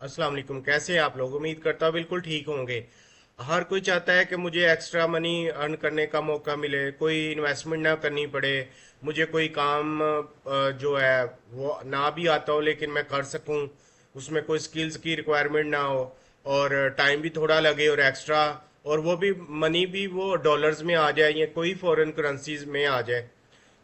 अस्सलाम वालेकुम। कैसे हैं आप लोग? उम्मीद करता हूँ बिल्कुल ठीक होंगे। हर कोई चाहता है कि मुझे एक्स्ट्रा मनी अर्न करने का मौका मिले, कोई इन्वेस्टमेंट ना करनी पड़े, मुझे कोई काम जो है वो ना भी आता हो लेकिन मैं कर सकूं, उसमें कोई स्किल्स की रिक्वायरमेंट ना हो और टाइम भी थोड़ा लगे और एक्स्ट्रा, और वो भी मनी भी वो डॉलर्स में आ जाए या कोई फॉरेन करेंसीज में आ जाए।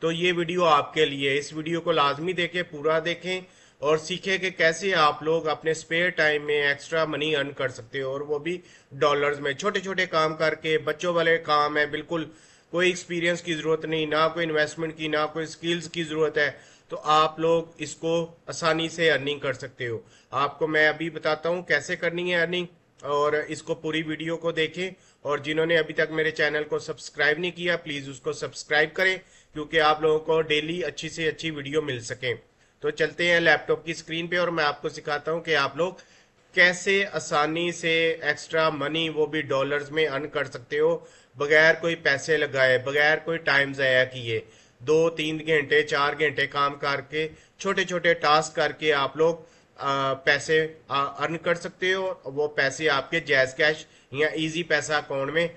तो ये वीडियो आपके लिए है। इस वीडियो को लाजमी देखें, पूरा देखें और सीखें कि कैसे आप लोग अपने स्पेयर टाइम में एक्स्ट्रा मनी अर्न कर सकते हो, और वो भी डॉलर्स में। छोटे छोटे काम करके, बच्चों वाले काम है बिल्कुल। कोई एक्सपीरियंस की ज़रूरत नहीं, ना कोई इन्वेस्टमेंट की, ना कोई स्किल्स की ज़रूरत है। तो आप लोग इसको आसानी से अर्निंग कर सकते हो। आपको मैं अभी बताता हूँ कैसे करनी है अर्निंग, और इसको पूरी वीडियो को देखें। और जिन्होंने अभी तक मेरे चैनल को सब्सक्राइब नहीं किया, प्लीज़ उसको सब्सक्राइब करें, क्योंकि आप लोगों को डेली अच्छी से अच्छी वीडियो मिल सके। तो चलते हैं लैपटॉप की स्क्रीन पे और मैं आपको सिखाता हूँ कि आप लोग कैसे आसानी से एक्स्ट्रा मनी, वो भी डॉलर्स में, अर्न कर सकते हो, बगैर कोई पैसे लगाए, बगैर कोई टाइम ज़ाया किए। 2-3 घंटे 4 घंटे काम करके, छोटे छोटे टास्क करके आप लोग पैसे अर्न कर सकते हो। वो पैसे आपके जैज़ कैश या इजी पैसा अकाउंट में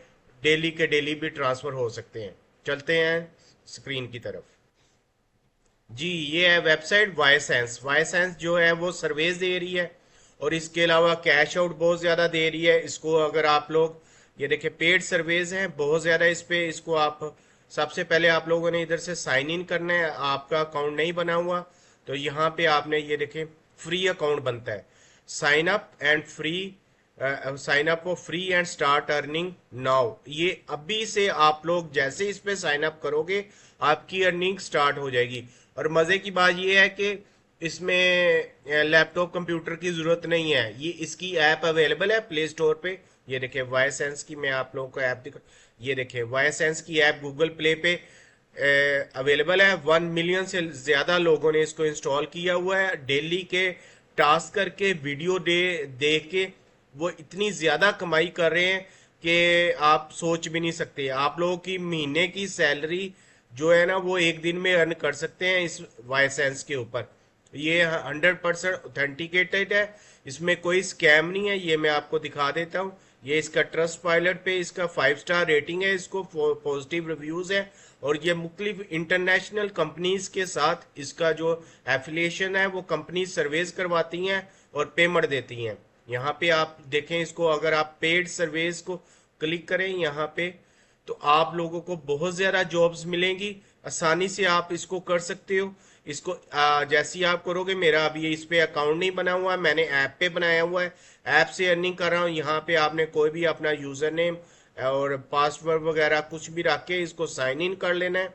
डेली के डेली भी ट्रांसफ़र हो सकते हैं। चलते हैं स्क्रीन की तरफ। जी, ये है वेबसाइट वाईसेंस। वाईसेंस जो है वो सर्वेज दे रही है, और इसके अलावा कैश आउट बहुत ज़्यादा दे रही है। इसको अगर आप लोग, ये देखिए पेड सर्वेज हैं बहुत ज़्यादा इस पे। इसको आप सबसे पहले आप लोगों ने इधर से साइन इन करना है। आपका अकाउंट नहीं बना हुआ तो यहाँ पे आपने, ये देखें, फ्री अकाउंट बनता है। Sign up and free, sign up for free and start earning now. ये अभी से आप लोग जैसे इस पे साइन अप करोगे, आपकी अर्निंग स्टार्ट हो जाएगी। और मजे की बात ये है कि इसमें लैपटॉप कंप्यूटर की जरूरत नहीं है। ये इसकी ऐप अवेलेबल है प्ले स्टोर पे। ये देखिए वाईसेंस की, मैं आप लोगों को ऐप दिखा, ये देखिए वाईसेंस की ऐप गूगल प्ले पे अवेलेबल है। 1 मिलियन से ज्यादा लोगों ने इसको इंस्टॉल किया हुआ है। डेली के टास्क करके, वीडियो डे देख के वो इतनी ज्यादा कमाई कर रहे हैं कि आप सोच भी नहीं सकते। आप लोगों की महीने की सैलरी जो है ना वो एक दिन में अर्न कर सकते हैं इस वाईसेंस के ऊपर। ये 100% ऑथेंटिकेटेड है, इसमें कोई स्कैम नहीं है। ये मैं आपको दिखा देता हूँ। ये इसका ट्रस्ट पायलट पे इसका 5 स्टार रेटिंग है, इसको पॉजिटिव रिव्यूज है। और ये मुख्तलिफ इंटरनेशनल कंपनीज के साथ इसका जो एफिलिएशन है, वो कंपनी सर्वेज करवाती हैं और पेमेंट देती हैं। यहाँ पे आप देखें इसको, अगर आप पेड सर्वेज को क्लिक करें यहाँ पे, तो आप लोगों को बहुत ज़्यादा जॉब्स मिलेंगी। आसानी से आप इसको कर सकते हो। इसको जैसे ही आप करोगे, मेरा अभी इस पे अकाउंट नहीं बना हुआ है, मैंने ऐप पे बनाया हुआ है, ऐप से अर्निंग कर रहा हूँ। यहाँ पे आपने कोई भी अपना यूज़र नेम और पासवर्ड वगैरह कुछ भी रख के इसको साइन इन कर लेना है।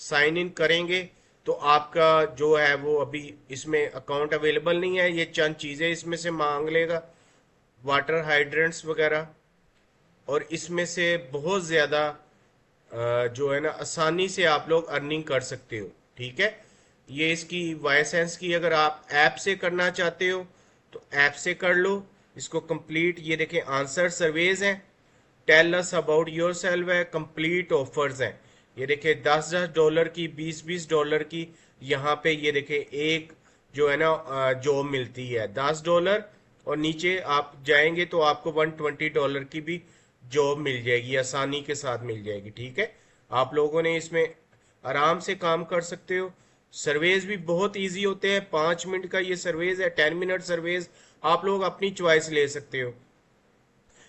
साइन इन करेंगे तो आपका जो है वो, अभी इसमें अकाउंट अवेलेबल नहीं है, ये चंद चीज़ें इसमें से मांग लेगा, वाटर हाइड्रेंट्स वगैरह। और इसमें से बहुत ज़्यादा जो है ना आसानी से आप लोग अर्निंग कर सकते हो। ठीक है, ये इसकी वाईसेंस की, अगर आप ऐप से करना चाहते हो तो ऐप से कर लो इसको कंप्लीट। ये देखें आंसर सर्वेज हैं, tell us about yourself है, कंप्लीट ऑफर्स हैं। ये देखें 10-10 डॉलर की, 20-20 डॉलर की। यहाँ पे ये देखें एक जो है ना जॉब मिलती है $10, और नीचे आप जाएंगे तो आपको $120 की भी जॉब मिल जाएगी, आसानी के साथ मिल जाएगी। ठीक है, आप लोगों ने इसमें आराम से काम कर सकते हो। सर्वेज भी बहुत इजी होते हैं। 5 मिनट का ये सर्वेज है, 10 मिनट सर्वेज, आप लोग अपनी चॉइस ले सकते हो।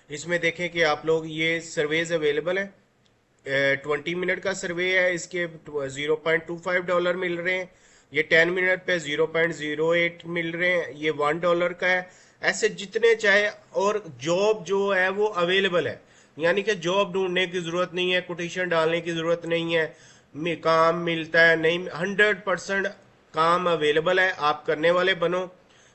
इसमें देखें कि आप लोग, ये सर्वेज अवेलेबल है। 20 मिनट का सर्वे है, इसके $0.25 मिल रहे हैं। ये 10 मिनट पे 0.08 मिल रहे हैं। ये $1 का है। ऐसे जितने चाहे, और जॉब जो है वो अवेलेबल है, यानी कि जॉब ढूंढने की जरूरत नहीं है, कोटेशन डालने की जरूरत नहीं है। काम मिलता है नहीं, 100% काम अवेलेबल है। आप करने वाले बनो।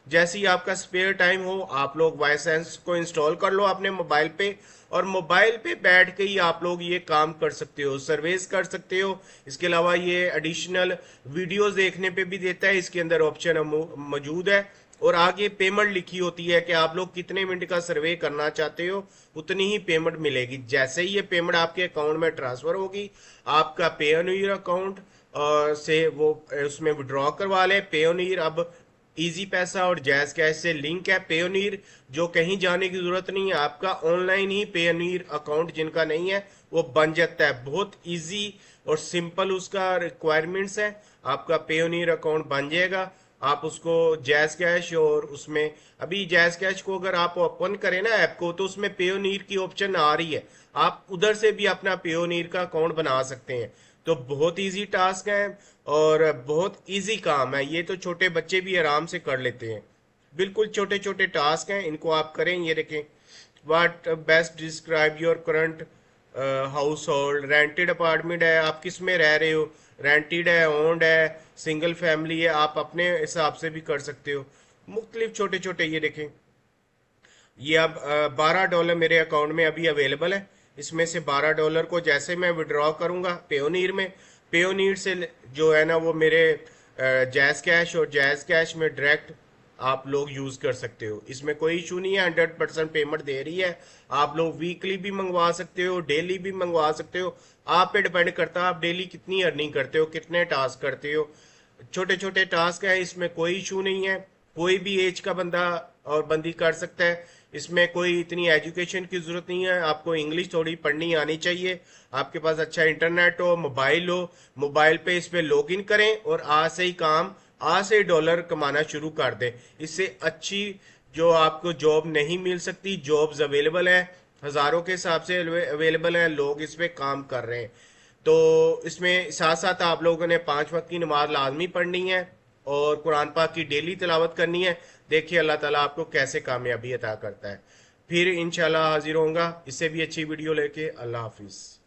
जैसे ही आपका स्पेयर टाइम हो, आप लोग वाईसेंस को इंस्टॉल कर लो अपने मोबाइल पे, और मोबाइल पे बैठ के ही आप लोग ये काम कर सकते हो, सर्वेस कर सकते हो। इसके अलावा ये एडिशनल वीडियोस देखने पे भी देता है, इसके अंदर ऑप्शन मौजूद है। और आगे पेमेंट लिखी होती है कि आप लोग कितने मिनट का सर्वे करना चाहते हो, उतनी ही पेमेंट मिलेगी। जैसे ही ये पेमेंट आपके अकाउंट में ट्रांसफर होगी, आपका पे ऑन ईयर अकाउंट से वो उसमें विड्रॉ करवा ले। पे ऑन ईयर अब इजी पैसा और जैज कैश से लिंक है। पेयोनीर जो कहीं जाने की जरूरत नहीं है, आपका ऑनलाइन ही पेयोनीर अकाउंट जिनका नहीं है वो बन जाता है। बहुत इजी और सिंपल उसका रिक्वायरमेंट्स है, आपका पेयोनीर अकाउंट बन जाएगा। आप उसको जैज कैश और उसमें अभी जैज कैश को अगर आप ओपन करें ना ऐप को, तो उसमें पेयोनीर की ऑप्शन आ रही है, आप उधर से भी अपना पेयोनीर का अकाउंट बना सकते हैं। तो बहुत इजी टास्क है और बहुत इजी काम है, ये तो छोटे बच्चे भी आराम से कर लेते हैं। बिल्कुल छोटे छोटे टास्क हैं, इनको आप करें। ये देखें, what best describe your current house hold. Rented apartment है, आप किस में रह रहे हो, रेंटेड है, ओन्ड है, सिंगल फैमिली है, आप अपने हिसाब से भी कर सकते हो। मुख्तलिफ छोटे छोटे, ये देखें, ये अब $12 मेरे अकाउंट में अभी अवेलेबल है। इसमें से $12 को जैसे मैं विड्रॉ करूंगा पेयोनीर में, पेयोनीर से जो है ना वो मेरे जैज कैश और जैज कैश में डायरेक्ट आप लोग यूज कर सकते हो। इसमें कोई इशू नहीं है, 100% पेमेंट दे रही है। आप लोग वीकली भी मंगवा सकते हो, डेली भी मंगवा सकते हो, आप पे डिपेंड करता है आप डेली कितनी अर्निंग करते हो, कितने टास्क करते हो। छोटे छोटे टास्क हैं, इसमें कोई इशू नहीं है, कोई भी एज का बंदा और बंदी कर सकता है। इसमें कोई इतनी एजुकेशन की जरूरत नहीं है, आपको इंग्लिश थोड़ी पढ़नी आनी चाहिए, आपके पास अच्छा इंटरनेट हो, मोबाइल हो, मोबाइल पे इस पे लॉग इन करें और आज से ही काम, आज से ही डॉलर कमाना शुरू कर दें। इससे अच्छी जो आपको जॉब नहीं मिल सकती, जॉब्स अवेलेबल है, हजारों के हिसाब से अवेलेबल है, लोग इस पे काम कर रहे हैं। तो इसमें साथ साथ आप लोगों ने 5 वक्त की नमाज लाजमी पढ़नी है और कुरान पाक की डेली तिलावत करनी है। देखिए अल्लाह ताला आपको कैसे कामयाबी अता करता है। फिर इंशाल्लाह हाजिर होऊंगा इससे भी अच्छी वीडियो लेके। अल्लाह हाफिज।